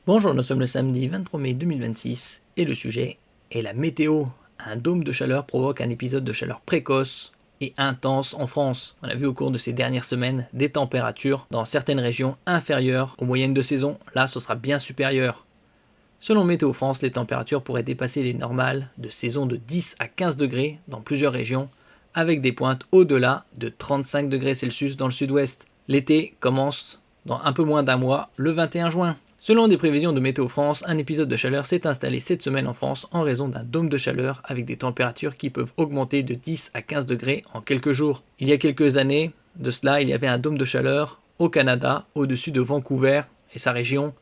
Bonjour, nous sommes le samedi 23 mai 2026 et le sujet est la météo. Un dôme de chaleur provoque un épisode de chaleur précoce et intense en France. On a vu au cours de ces dernières semaines des températures dans certaines régions inférieures aux moyennes de saison. Là, ce sera bien supérieur. Selon Météo France, les températures pourraient dépasser les normales de saison de 10 à 15 degrés dans plusieurs régions, avec des pointes au-delà de 35 degrés Celsius dans le sud-ouest. L'été commence dans un peu moins d'un mois, le 21 juin. Selon des prévisions de Météo France, un épisode de chaleur s'est installé cette semaine en France en raison d'un dôme de chaleur avec des températures qui peuvent augmenter de 10 à 15 degrés en quelques jours. Il y a quelques années de cela, il y avait un dôme de chaleur au Canada, au-dessus de Vancouver et sa région,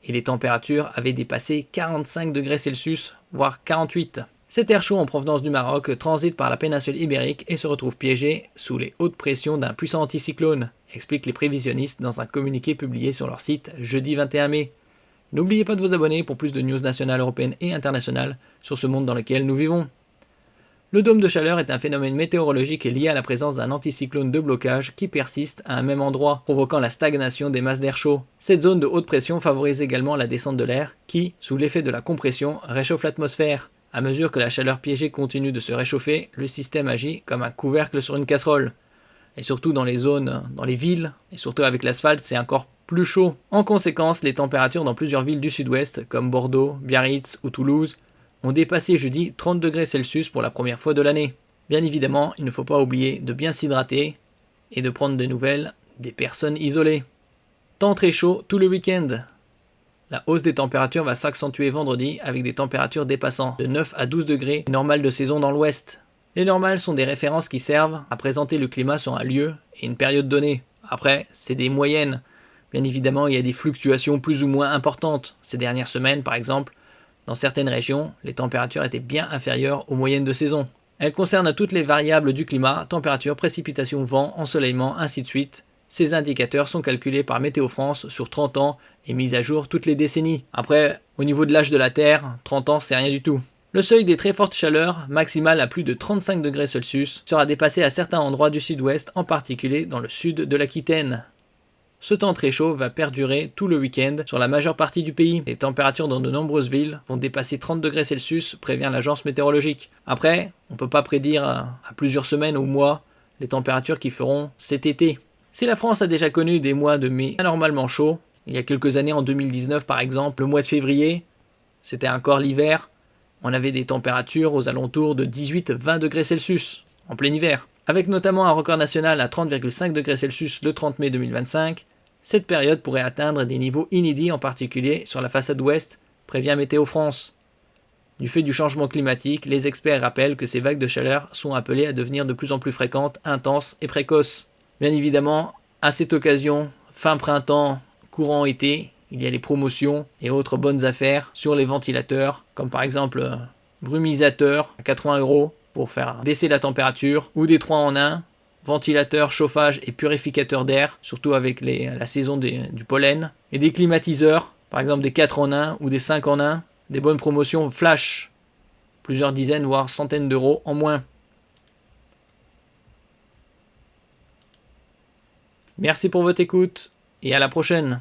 et les températures avaient dépassé 45 degrés Celsius, voire 48. Cet air chaud en provenance du Maroc transite par la péninsule ibérique et se retrouve piégé sous les hautes pressions d'un puissant anticyclone, expliquent les prévisionnistes dans un communiqué publié sur leur site jeudi 21 mai. N'oubliez pas de vous abonner pour plus de news nationales, européennes et internationales sur ce monde dans lequel nous vivons. Le dôme de chaleur est un phénomène météorologique lié à la présence d'un anticyclone de blocage qui persiste à un même endroit, provoquant la stagnation des masses d'air chaud. Cette zone de haute pression favorise également la descente de l'air qui, sous l'effet de la compression, réchauffe l'atmosphère. À mesure que la chaleur piégée continue de se réchauffer, le système agit comme un couvercle sur une casserole. Et surtout dans les zones, dans les villes, et surtout avec l'asphalte, c'est encore plus chaud. En conséquence, les températures dans plusieurs villes du sud-ouest, comme Bordeaux, Biarritz ou Toulouse, ont dépassé jeudi 30 degrés Celsius pour la première fois de l'année. Bien évidemment, il ne faut pas oublier de bien s'hydrater et de prendre des nouvelles des personnes isolées. Temps très chaud tout le week-end. La hausse des températures va s'accentuer vendredi avec des températures dépassant de 9 à 12 degrés normales de saison dans l'ouest. Les normales sont des références qui servent à présenter le climat sur un lieu et une période donnée. Après, c'est des moyennes. Bien évidemment, il y a des fluctuations plus ou moins importantes. Ces dernières semaines, par exemple, dans certaines régions, les températures étaient bien inférieures aux moyennes de saison. Elles concernent toutes les variables du climat, température, précipitation, vent, ensoleillement, ainsi de suite. Ces indicateurs sont calculés par Météo France sur 30 ans et mis à jour toutes les décennies. Après, au niveau de l'âge de la Terre, 30 ans c'est rien du tout. Le seuil des très fortes chaleurs, maximale à plus de 35 degrés Celsius, sera dépassé à certains endroits du sud-ouest, en particulier dans le sud de l'Aquitaine. Ce temps très chaud va perdurer tout le week-end sur la majeure partie du pays. Les températures dans de nombreuses villes vont dépasser 30 degrés Celsius, prévient l'agence météorologique. Après, on ne peut pas prédire à plusieurs semaines ou mois les températures qui feront cet été. Si la France a déjà connu des mois de mai anormalement chauds, il y a quelques années en 2019 par exemple, le mois de février, c'était encore l'hiver, on avait des températures aux alentours de 18-20 degrés Celsius, en plein hiver. Avec notamment un record national à 30,5 degrés Celsius le 30 mai 2025, cette période pourrait atteindre des niveaux inédits, en particulier sur la façade ouest, prévient Météo France. Du fait du changement climatique, les experts rappellent que ces vagues de chaleur sont appelées à devenir de plus en plus fréquentes, intenses et précoces. Bien évidemment, à cette occasion, fin printemps, courant été, il y a les promotions et autres bonnes affaires sur les ventilateurs, comme par exemple brumisateur à 80 € pour faire baisser la température, ou des 3 en 1, ventilateur, chauffage et purificateur d'air, surtout avec la saison du pollen, et des climatiseurs, par exemple des 4 en 1 ou des 5 en 1, des bonnes promotions flash, plusieurs dizaines voire centaines d'euros en moins. Merci pour votre écoute et à la prochaine.